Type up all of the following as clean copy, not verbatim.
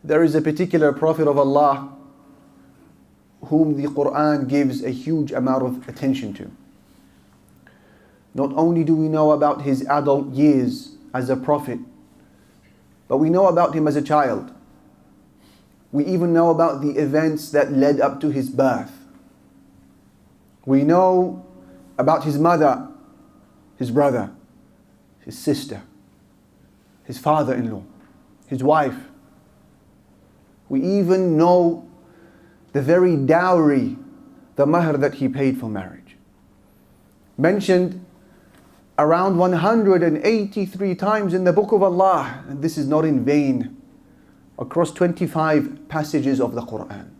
There is a particular Prophet of Allah whom the Quran gives a huge amount of attention to. Not only do we know about his adult years as a prophet, but we know about him as a child. We even know about the events that led up to his birth. We know about his mother, his brother, his sister, his father-in-law, his wife. We even know the very dowry, the mahr that he paid for marriage. Mentioned around 183 times in the Book of Allah, and this is not in vain, across 25 passages of the Quran.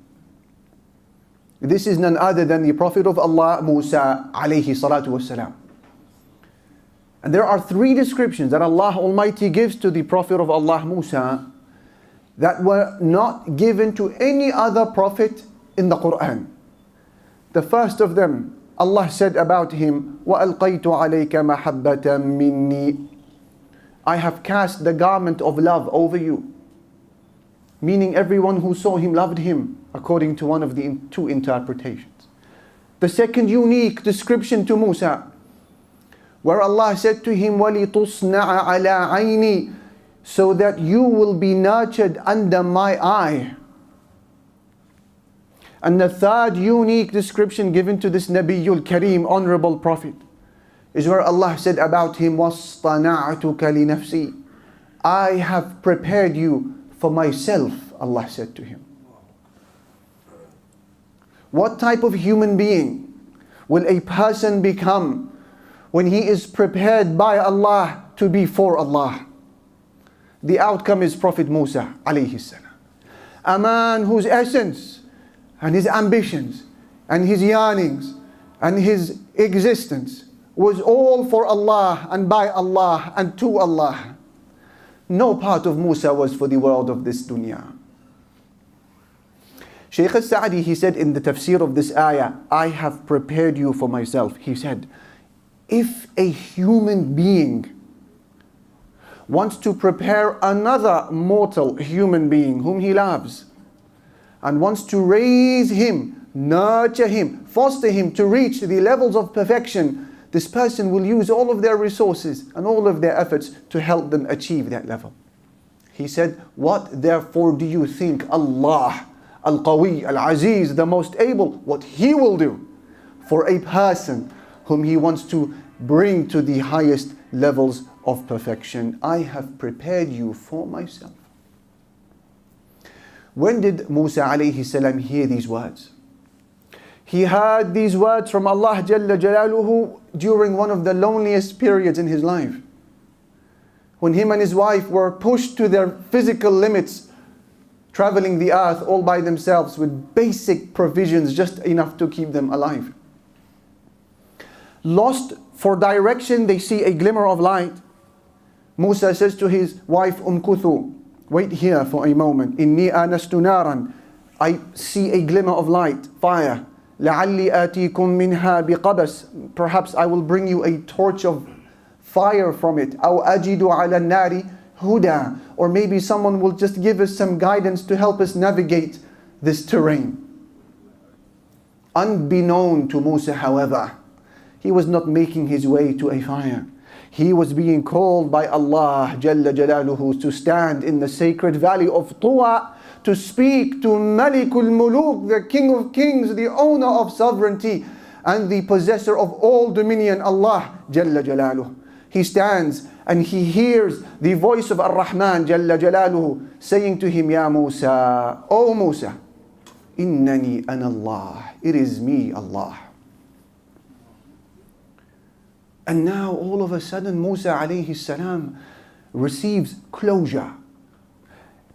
This is none other than the Prophet of Allah, Musa alayhi salatu wasalam. And there are three descriptions that Allah Almighty gives to the Prophet of Allah, Musa, that were not given to any other prophet in the Quran. The first of them, Allah said about him, وَأَلْقَيْتُ عَلَيْكَ مَحَبَّةً مِّنِّي, I have cast the garment of love over you. Meaning everyone who saw him loved him, according to one of the two interpretations. The second unique description to Musa, where Allah said to him, وَلِتُصْنَعَ عَلَىٰ عَيْنِي, so that you will be nurtured under my eye. And the third unique description given to this Nabiyul Kareem, honorable Prophet, is where Allah said about him, وَاصْطَنَعْتُكَ لِنَفْسِي, I have prepared you for myself, Allah said to him. What type of human being will a person become when he is prepared by Allah to be for Allah? The outcome is Prophet Musa alayhi salam. A man whose essence and his ambitions and his yearnings and his existence was all for Allah and by Allah and to Allah. No part of Musa was for the world of this dunya. Shaykh al-Sa'di, he said in the tafsir of this ayah, I have prepared you for myself. He said, if a human being wants to prepare another mortal human being whom he loves, and wants to raise him, nurture him, foster him to reach the levels of perfection, this person will use all of their resources and all of their efforts to help them achieve that level. He said, what therefore do you think Allah, Al-Qawi, Al-Aziz, the most able, what He will do for a person whom He wants to bring to the highest levels of perfection? I have prepared you for myself. When did Musa alayhi salam hear these words? He heard these words from Allah Jalla Jalaluhu during one of the loneliest periods in his life, when him and his wife were pushed to their physical limits, traveling the earth all by themselves with basic provisions, just enough to keep them alive. Lost for direction, they see a glimmer of light. Musa says to his wife, Kuthu, wait here for a moment. Inni anastu naran, I see a glimmer of light, fire. لَعَلِّي آتِيكُم مِّنْهَا بِقَبَسٍ, perhaps I will bring you a torch of fire from it. أَوْ أَجِدُ عَلَى النَّارِ هُدًى, or maybe someone will just give us some guidance to help us navigate this terrain. Unbeknown to Musa, however, he was not making his way to a fire. He was being called by Allah Jalla Jalaluhu to stand in the sacred valley of Tuwa, to speak to Malikul Muluk, the King of Kings, the owner of sovereignty and the possessor of all dominion, Allah Jalla Jalaluhu. He stands and he hears the voice of Ar-Rahman Jalla Jalaluhu saying to him, Ya Musa, O Musa, Innani ana Allah, it is me, Allah. And now all of a sudden Musa alayhi salam receives closure,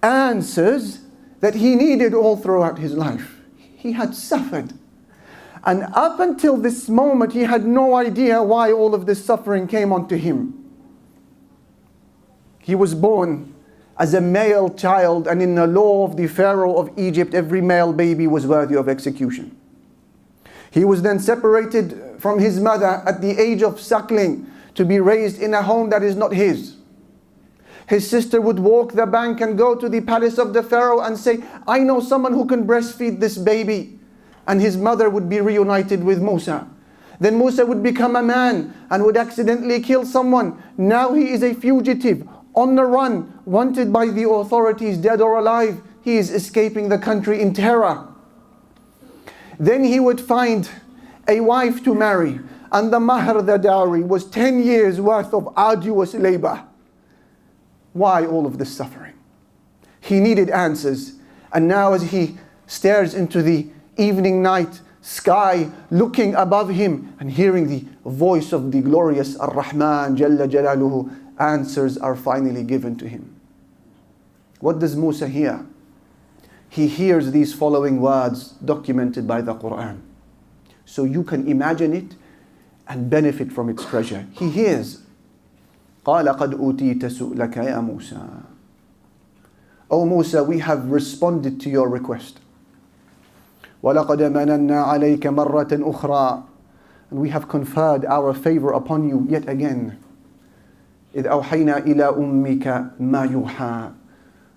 answers that he needed all throughout his life. He had suffered. And up until this moment, he had no idea why all of this suffering came onto him. He was born as a male child, and in the law of the Pharaoh of Egypt, every male baby was worthy of execution. He was then separated from his mother at the age of suckling to be raised in a home that is not his. His sister would walk the bank and go to the palace of the Pharaoh and say, I know someone who can breastfeed this baby. And his mother would be reunited with Musa. Then Musa would become a man and would accidentally kill someone. Now he is a fugitive, on the run, wanted by the authorities, dead or alive. He is escaping the country in terror. Then he would find a wife to marry. And the mahr, the dowry, was 10 years worth of arduous labor. Why all of this suffering? He needed answers. And now as he stares into the evening night sky, looking above him and hearing the voice of the glorious Ar-Rahman Jalla Jalaluhu, answers are finally given to him. What does Musa hear? He hears these following words documented by the Quran. So you can imagine it and benefit from its treasure. He hears, قَالَ قَدْ أُوتِيتَ سُؤْلَكَ يَا مُوسَى. O Musa, we have responded to your request. وَلَقَدْ مَنَنَّا عَلَيْكَ مَرَّةً أُخْرَى. And we have conferred our favor upon you yet again. إِذْ أَوْحَيْنَا إِلَىٰ أُمِّكَ مَا يُوحَىٰ.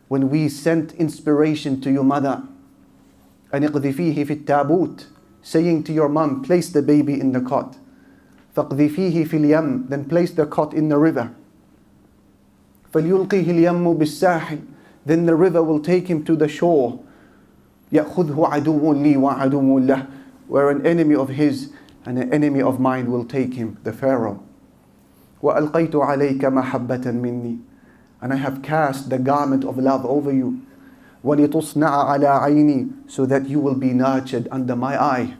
When we sent inspiration to your mother. أَنِ اقْذِفِيهِ فِي التَّابُوتِ. Saying to your mom, place the baby in the cot. فَاقْذِفِيهِ فِي الْيَمِّ. Then place the cot in the river. فَلْيُلْقِهِ الْيَمُّ بِالسَّاحِلِ. Then the river will take him to the shore. يَأْخُذْهُ عَدُوٌّ لِي وَعَدُوٌّ لَهُ. Where an enemy of his and an enemy of mine will take him, the Pharaoh. وَأَلْقَيْتُ عَلَيْكَ مَحَبَّةً مِنِّي. And I have cast the garment of love over you. وَلِتُصْنَعَ عَلَىٰ عَيْنِي. So that you will be nurtured under my eye.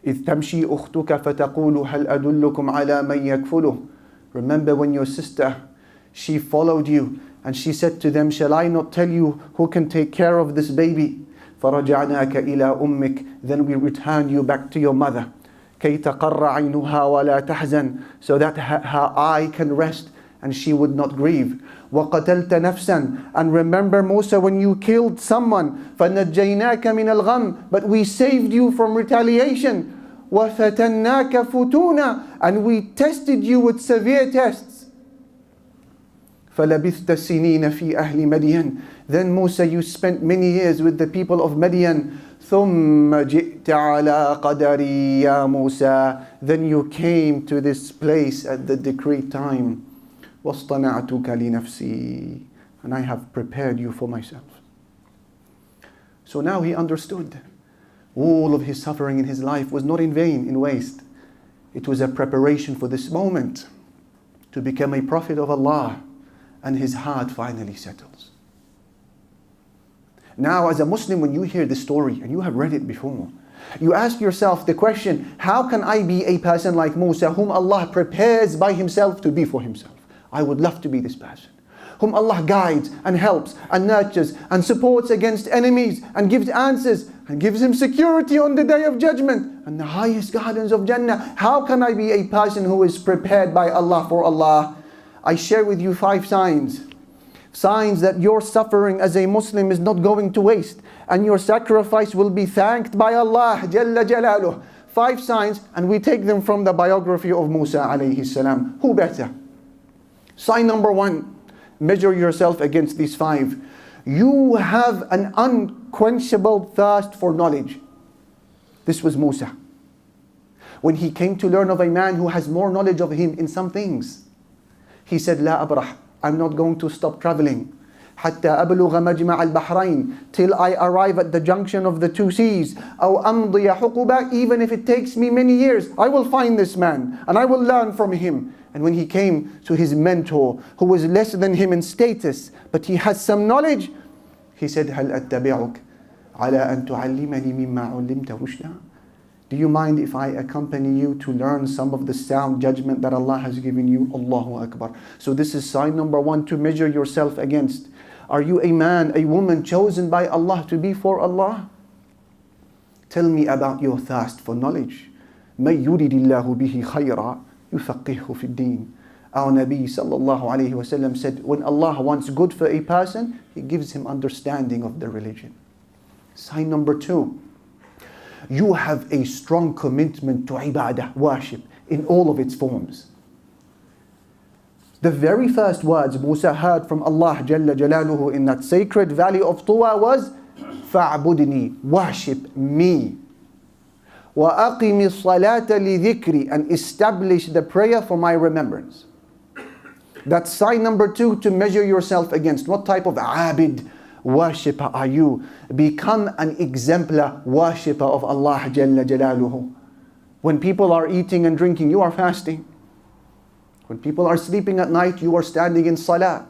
إِذْ تَمْشِي أُخْتُكَ فَتَقُولُ هَلْ أَدُلُّكُمْ عَلَىٰ مَنْ يَكْفُلُهُ. Remember when your sister, she followed you and she said to them, shall I not tell you who can take care of this baby? فَرَجَعْنَاكَ إِلَىٰ أُمِّكَ. Then we return you back to your mother. كَيْ تَقَرَّ عَيْنُهَا وَلَا تَحْزَنْ. So that her eye can rest and she would not grieve. وَقَتَلْتَ نَفْسًا. And remember Musa, when you killed someone, فَنَجَّيْنَاكَ مِنَ الْغَمِّ. But we saved you from retaliation. وَفَتَنَّاكَ فُتُونًا. And we tested you with severe tests. فَلَبِثْتَ السِّنِينَ فِي أَهْلِ مَدْيَنَ. Then Musa, you spent many years with the people of Madian. ثُمَّ جِئْتَ عَلَىٰ قَدَرِي يَا مُوسَى. Then you came to this place at the decreed time. وَاصْطَنَعْتُكَ لِنَفْسِي. And I have prepared you for myself. So now he understood. All of his suffering in his life was not in vain, in waste. It was a preparation for this moment to become a prophet of Allah. And his heart finally settles. Now as a Muslim, when you hear this story, and you have read it before, you ask yourself the question, how can I be a person like Musa, whom Allah prepares by himself to be for himself? I would love to be this person, whom Allah guides and helps and nurtures and supports against enemies and gives answers and gives him security on the day of judgment and the highest gardens of Jannah. How can I be a person who is prepared by Allah for Allah? I share with you 5 signs. Signs that your suffering as a Muslim is not going to waste and your sacrifice will be thanked by Allah Jalla Jalaluh. 5 signs, and we take them from the biography of Musa alayhi salam. Who better? Sign number 1, measure yourself against these 5. You have an unquenchable thirst for knowledge. This was Musa. When he came to learn of a man who has more knowledge of him in some things, he said, لا أبرح. I'm not going to stop traveling. حتى أبلغ مجمع البحرين. Till I arrive at the junction of the 2 seas. أو أمضي حقبة. Even if it takes me many years, I will find this man and I will learn from him. And when he came to his mentor, who was less than him in status, but he has some knowledge, he said, هل أتبعك على أن تعلمني مما علمت رشدا. Do you mind if I accompany you to learn some of the sound judgment that Allah has given you? Allahu Akbar. So this is sign number 1 to measure yourself against. Are you a man, a woman chosen by Allah to be for Allah? Tell me about your thirst for knowledge. مَن يُرِدِ اللَّهُ بِهِ خَيْرًا يُفَقِّهُ فِي الدِّينِ. Our Nabi sallallahu alayhi wa sallam said, when Allah wants good for a person, He gives him understanding of the religion. Sign number 2. You have a strong commitment to ibadah, worship, in all of its forms. The very first words Musa heard from Allah Jalla Jalaluhu in that sacred valley of Tuwa was فَاعْبُدْنِي, worship me. وَأَقِمِ الصَّلَاةَ لِذِكْرِ, and establish the prayer for my remembrance. That's sign number 2 to measure yourself against. What type of abid, worshipper are you? Become an exemplar worshipper of Allah Jalla Jalaluhu. When people are eating and drinking, you are fasting. When people are sleeping at night, you are standing in salah.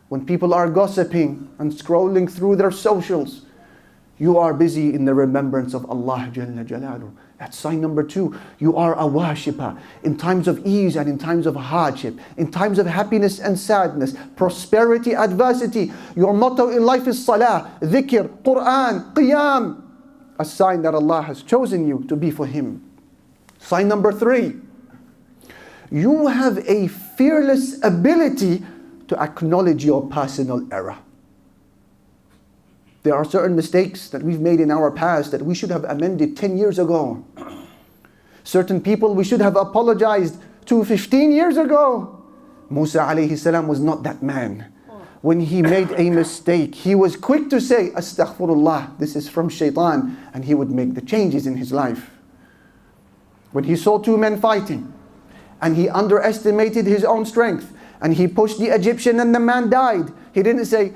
When people are gossiping and scrolling through their socials, you are busy in the remembrance of Allah Jalla Jalaluhu. That's sign number 2. You are a worshipper in times of ease and in times of hardship, in times of happiness and sadness, prosperity, adversity. Your motto in life is salah, dhikr, Quran, qiyam. A sign that Allah has chosen you to be for Him. Sign number 3. You have a fearless ability to acknowledge your personal error. There are certain mistakes that we've made in our past that we should have amended 10 years ago. Certain people we should have apologized to 15 years ago. Musa alayhi salam was not that man. When he made a mistake, he was quick to say, Astaghfirullah, this is from shaitan, and he would make the changes in his life. When he saw 2 men fighting, and he underestimated his own strength, and he pushed the Egyptian and the man died, he didn't say,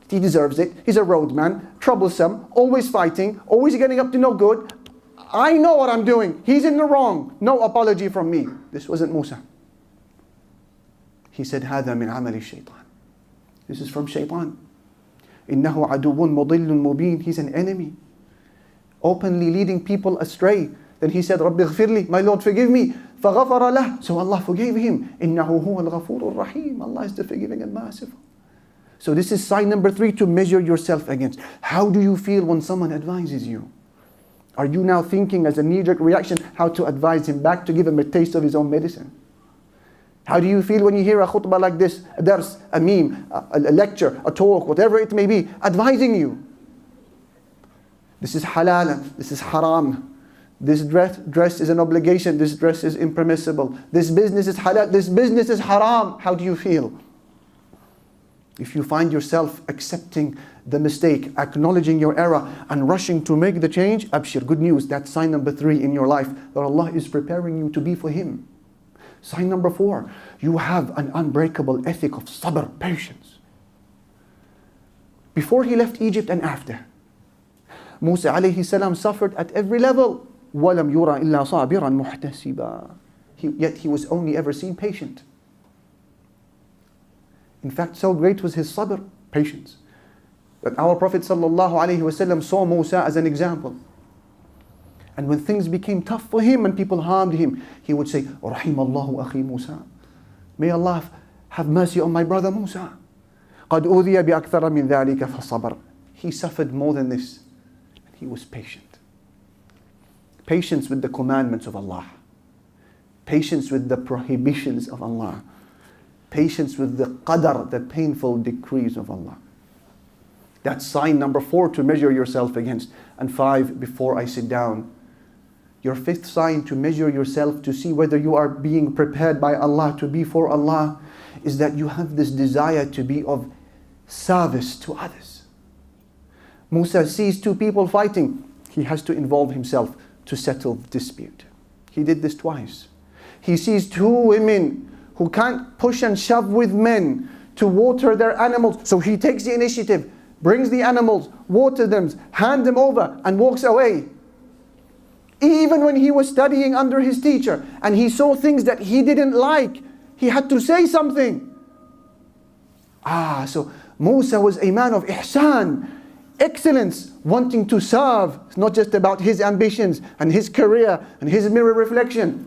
he deserves it, he's a roadman, troublesome, always fighting, always getting up to no good. I know what I'm doing, he's in the wrong, no apology from me. This wasn't Musa. He said, هذا من عمل الشيطان. This is from shaitan. إنه عدو مضل مبين. He's an enemy, openly leading people astray. Then he said, رب اغفر لي, my Lord forgive me. فغفر له, so Allah forgave him. إنه هو الغفور الرحيم. Allah is the forgiving and merciful. So this is sign number 3 to measure yourself against. How do you feel when someone advises you? Are you now thinking as a knee-jerk reaction how to advise him back, to give him a taste of his own medicine? How do you feel when you hear a khutbah like this, a dars, a meme, a lecture, a talk, whatever it may be, advising you? This is halal, this is haram. This dress is an obligation, this dress is impermissible. This business is halal, this business is haram. How do you feel? If you find yourself accepting the mistake, acknowledging your error, and rushing to make the change, abshir, good news, that's sign number 3 in your life, that Allah is preparing you to be for Him. Sign number 4, you have an unbreakable ethic of sabr, patience. Before he left Egypt and after, Musa alayhi salam suffered at every level. وَلَمْ يُرَى إِلَّا صَابِرًا مُحْتَسِبًا. Yet he was only ever seen patient. In fact, so great was his sabr, patience, that our Prophet ﷺ saw Musa as an example. And when things became tough for him and people harmed him, he would say, رَحِمَ اللَّهُ أَخِي Musa. May Allah have mercy on my brother Musa. قَدْ أُوذِيَ بِأَكْثَرَ مِنْ ذَلِكَ فَصَبَرَ. He suffered more than this, and he was patient. Patience with the commandments of Allah. Patience with the prohibitions of Allah. Patience with the qadar, the painful decrees of Allah. That's sign number 4 to measure yourself against. And 5, before I sit down, your 5th sign to measure yourself to see whether you are being prepared by Allah to be for Allah is that you have this desire to be of service to others. Musa sees 2 people fighting. He has to involve himself to settle the dispute. He did this twice. He sees 2 women who can't push and shove with men to water their animals. So he takes the initiative, brings the animals, waters them, hands them over, and walks away. Even when he was studying under his teacher and he saw things that he didn't like, he had to say something. So Musa was a man of ihsan, excellence, wanting to serve. It's not just about his ambitions and his career and his mirror reflection.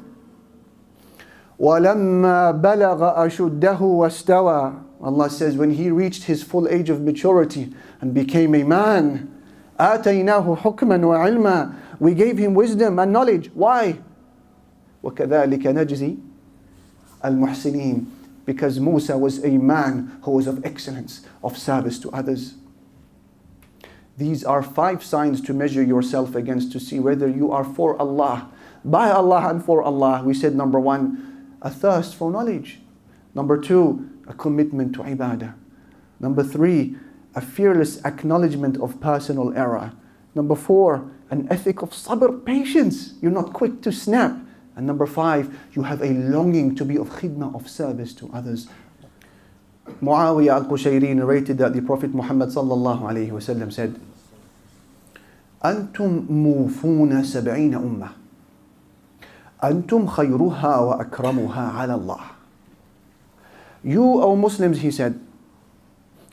وَلَمَّا بَلَغَ أَشُدَّهُ وَاسْتَوَى. Allah says when he reached his full age of maturity and became a man, آتَيْنَاهُ حُكْمًا وَعِلْمًا. We gave him wisdom and knowledge. Why? وَكَذَلِكَ نَجْزِي الْمُحْسِنِينَ. Because Musa was a man who was of excellence, of service to others. These are 5 signs to measure yourself against to see whether you are for Allah, by Allah and for Allah. We said number 1, a thirst for knowledge. Number 2, a commitment to ibadah. Number 3, a fearless acknowledgement of personal error. Number 4, an ethic of sabr, patience. You're not quick to snap. And number 5, you have a longing to be of khidmah, of service to others. Muawiyah al-Qushayri narrated that the Prophet Muhammad sallallahu alayhi wa sallam said, أنتم موفون 70 أمة أنتم خيرها وأكرمها على الله. You, O Muslims, he said,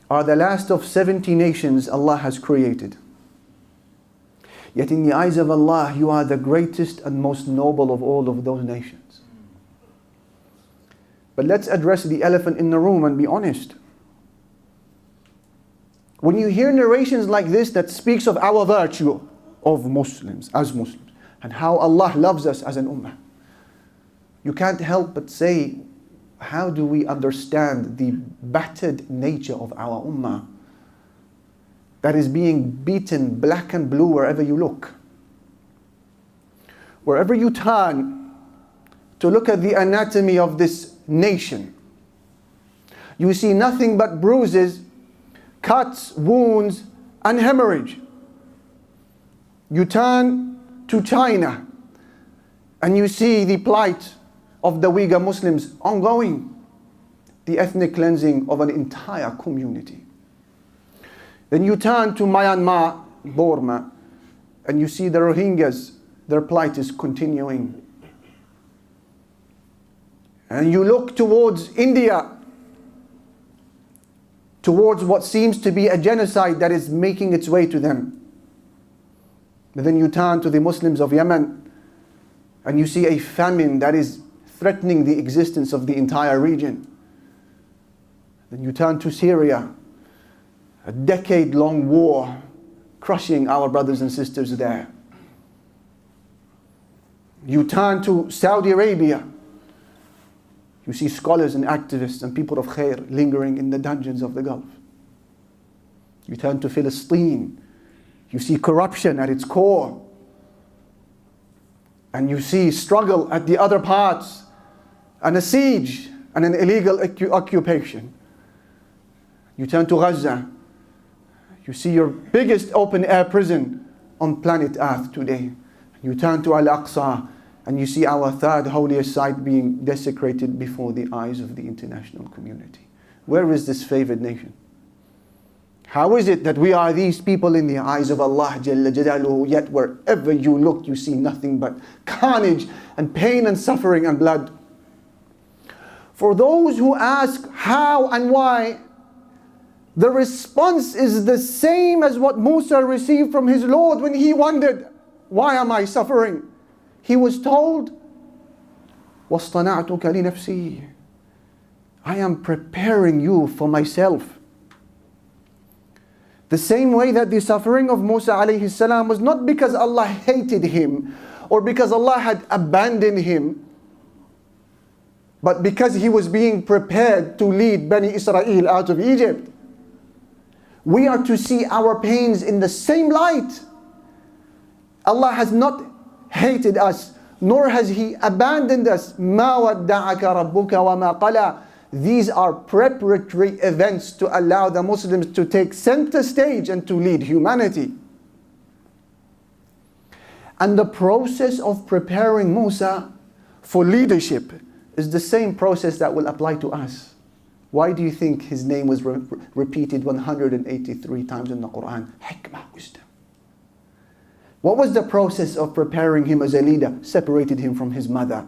are the last of 70 nations Allah has created. Yet in the eyes of Allah, you are the greatest and most noble of all of those nations. But let's address the elephant in the room and be honest. When you hear narrations like this that speaks of our virtue of Muslims, as Muslims, and how Allah loves us as an ummah, you can't help but say, how do we understand the battered nature of our ummah that is being beaten black and blue wherever you look? Wherever you turn to look at the anatomy of this nation, you see nothing but bruises, cuts, wounds, and hemorrhage. You turn to China and you see the plight of the Uyghur Muslims ongoing, the ethnic cleansing of an entire community. Then you turn to Myanmar, Burma, and you see the Rohingyas, their plight is continuing. And you look towards India, towards what seems to be a genocide that is making its way to them. But then you turn to the Muslims of Yemen and you see a famine that is threatening the existence of the entire region. Then you turn to Syria, a decade-long war crushing our brothers and sisters there. You turn to Saudi Arabia. You see scholars and activists and people of khair lingering in the dungeons of the Gulf. You turn to Palestine. You see corruption at its core. And you see struggle at the other parts, and a siege and an illegal occupation. You turn to Gaza. You see your biggest open-air prison on planet Earth today. You turn to Al-Aqsa and you see our third holiest site being desecrated before the eyes of the international community. Where is this favored nation? How is it that we are these people in the eyes of Allah Jalla Jalaluhu, yet wherever you look you see nothing but carnage and pain and suffering and blood? For those who ask how and why, the response is the same as what Musa received from his Lord when he wondered, why am I suffering? He was told, وَاصْطَنَعْتُكَ لِنَفْسِي, I am preparing you for myself. The same way that the suffering of Musa alayhi salam was not because Allah hated him or because Allah had abandoned him, but because he was being prepared to lead Bani Israel out of Egypt. We are to see our pains in the same light. Allah has not hated us, nor has He abandoned us. مَا وَدَّعَكَ رَبُّكَ وَمَا قَلَى. These are preparatory events to allow the Muslims to take center stage and to lead humanity. And the process of preparing Musa for leadership is the same process that will apply to us. Why do you think his name was repeated 183 times in the Quran? Hikmah, wisdom. What was the process of preparing him as a leader? Separated him from his mother,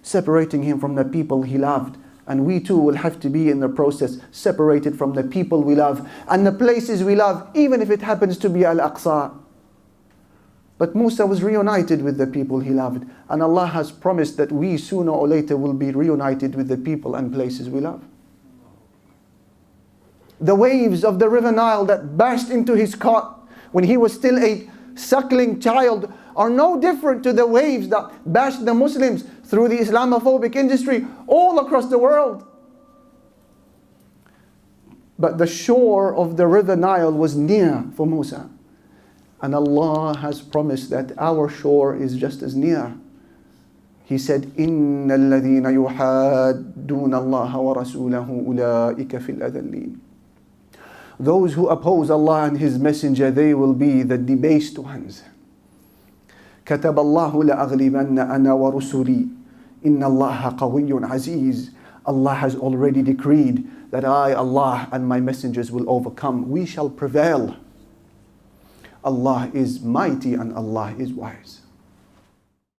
separating him from the people he loved. And we too will have to be in the process, separated from the people we love and the places we love, even if it happens to be Al-Aqsa. But Musa was reunited with the people he loved, and Allah has promised that we sooner or later will be reunited with the people and places we love. The waves of the river Nile that bashed into his cot when he was still a suckling child are no different to the waves that bashed the Muslims through the Islamophobic industry all across the world. But the shore of the river Nile was near for Musa. And Allah has promised that our shore is just as near. He said, إِنَّ الَّذِينَ يُحَادُّونَ اللَّهَ وَرَسُولَهُ أُولَٰئِكَ فِي الْأَذَلِّينَ. Those who oppose Allah and His Messenger, they will be the debased ones. كتب الله لأغلبن أنا ورسلي إن الله قوي عزيز. Allah has already decreed that I, Allah, and my messengers will overcome. We shall prevail. Allah is mighty and Allah is wise.